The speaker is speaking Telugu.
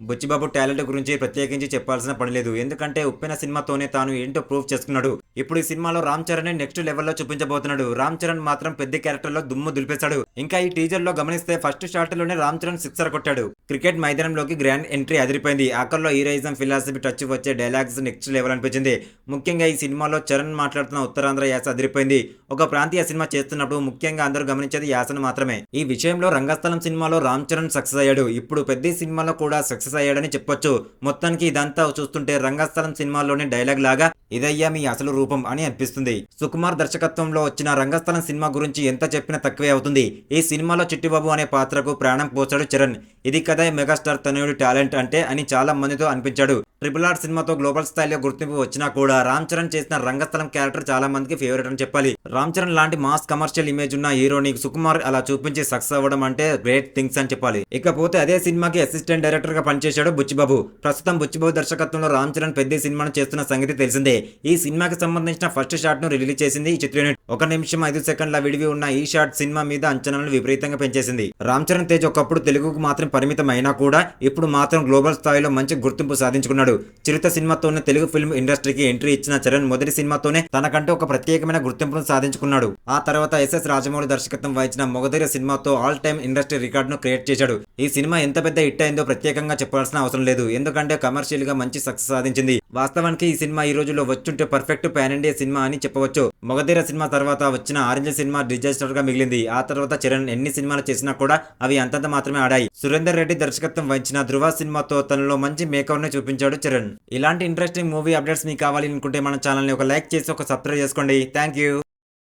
బుచ్చిబాబు టాలెంట్ గురించి ప్రత్యేకించి చెప్పాల్సిన పని లేదు. ఎందుకంటే ఉప్పెన సినిమాతోనే తాను ఏంటో ప్రూవ్ చేసుకున్నాడు. ఇప్పుడు ఈ సినిమాలో రామ్ చరణ్ నెక్స్ట్ లెవెల్లో చూపించబోతున్నాడు. రామ్ చరణ్ మాత్రం పెద్ద క్యారెక్టర్ లో దుమ్ము దులిపేశాడు. ఇంకా ఈ టీజర్ లో గమనిస్తే ఫస్ట్ షాట్ లోనే రామ్ చరణ్ సిక్సర్ కొట్టాడు. క్రికెట్ మైదానంలోకి గ్రాండ్ ఎంట్రీ అదిరిపోయింది. ఆఖర్లో హీరోయిజం ఫిలాసఫీ టచ్ వచ్చే డైలాగ్స్ నెక్స్ట్ లెవెల్ అనిపించింది. ముఖ్యంగా ఈ సినిమాలో చరణ్ మాట్లాడుతున్న ఉత్తరాంధ్ర యాస అదిరిపోయింది. ఒక ప్రాంతీయ సినిమా చేస్తున్నప్పుడు ముఖ్యంగా అందరూ గమనించేది యాసను మాత్రమే. ఈ విషయంలో రంగస్థలం సినిమాలో రామ్ చరణ్ సక్సెస్ అయ్యాడు. ఇప్పుడు పెద్ద సినిమాలో కూడా సక్సెస్ అయ్యాడని చెప్పొచ్చు. మొత్తానికి ఇదంతా చూస్తుంటే రంగస్థలం సినిమాలోని డైలాగ్ లాగా ఇదయ్యా మీ అసలు రూపం అని అనిపిస్తుంది. సుకుమార్ దర్శకత్వంలో వచ్చిన రంగస్థలం సినిమా గురించి ఎంత చెప్పినా తక్కువే అవుతుంది. ఈ సినిమాలో చిట్టిబాబు అనే పాత్రకు ప్రాణం పోసాడు చరణ్. ఇది కదా మెగాస్టార్ తనయుడి టాలెంట్ అంటే అని చాలా మందితో అనిపించాడు. RRR సినిమాతో గ్లోబల్ స్థాయిలో గుర్తింపు వచ్చినా కూడా రామ్ చరణ్ చేసిన రంగస్థలం క్యారెక్టర్ చాలా మందికి ఫేవరెట్ అని చెప్పాలి. రామ్ చరణ్ లాంటి మాస్ కమర్షియల్ ఇమేజ్ ఉన్న హీరోని సుకుమార్ అలా చూపించి సక్సెస్ అవ్వడం అంటే గ్రేట్ థింగ్స్ అని చెప్పాలి. ఇకపోతే అదే సినిమాకి అసిస్టెంట్ డైరెక్టర్ గా పనిచేశాడు బుచ్చిబాబు. ప్రస్తుతం బుచ్చిబాబు దర్శకత్వంలో రామ్ చరణ్ పెద్ద సినిమాను చేస్తున్న సంగతి తెలిసిందే. ఈ సినిమాకి సంబంధించిన ఫస్ట్ షాట్ ను రిలీజ్ చేసింది ఈ చిత్ర యూనిట్. 1 నిమిషం 5 సెకండ్ల విడివి ఉన్న ఈ షాట్ సినిమా మీద అంచనాలను విపరీతంగా పెంచేసింది. రామ్ చరణ్ తేజ్ ఒకప్పుడు తెలుగుకు మాత్రం పరిమితం అయినా కూడా ఇప్పుడు మాత్రం గ్లోబల్ స్థాయిలో మంచి గుర్తింపు సాధించుకున్నాడు. చిరుత సినిమాతోనే తెలుగు ఫిల్మ్ ఇండస్ట్రీకి ఎంట్రీ ఇచ్చిన చరణ్ మొదటి సినిమాతోనే తనకంటూ ఒక ప్రత్యేకమైన గుర్తింపును సాధించుకున్నాడు. ఆ తర్వాత SS రాజమౌళి దర్శకత్వం వహించిన మొగధైర్య సినిమాతో ఆల్ టైమ్ ఇండస్ట్రీ రికార్డును క్రియేట్ చేశాడు. ఈ సినిమా ఎంత పెద్ద హిట్ అయిందో ప్రత్యేకంగా చెప్పాల్సిన అవసరం లేదు. ఎందుకంటే కమర్షియల్ గా మంచి సక్సెస్ సాధించింది. వాస్తవానికి ఈ సినిమా ఈ రోజుల్లో వచ్చుంటే పర్ఫెక్ట్ పాన్ ఇండియా సినిమా అని చెప్పవచ్చు. మొగధైర్య సినిమా తర్వాత వచ్చిన ఆరెంజ్ సినిమా డిజాస్టర్ గా మిగిలింది. ఆ తర్వాత చరణ్ ఎన్ని సినిమాలు చేసినా కూడా అవి అంతంత మాత్రమే ఆడాయి. సురేందర్ రెడ్డి దర్శకత్వం వహించిన ధృవ సినిమాతో తనలో మంచి మేకవర్ ని చూపించాడు చరణ్. ఇలాంటి ఇంట్రెస్టింగ్ మూవీ అప్డేట్స్ మీకు కావాలి అనుకుంటే మన ఛానల్ ని ఒక లైక్ చేసి ఒక సబ్స్క్రైబ్ చేసుకోండి. Thank you.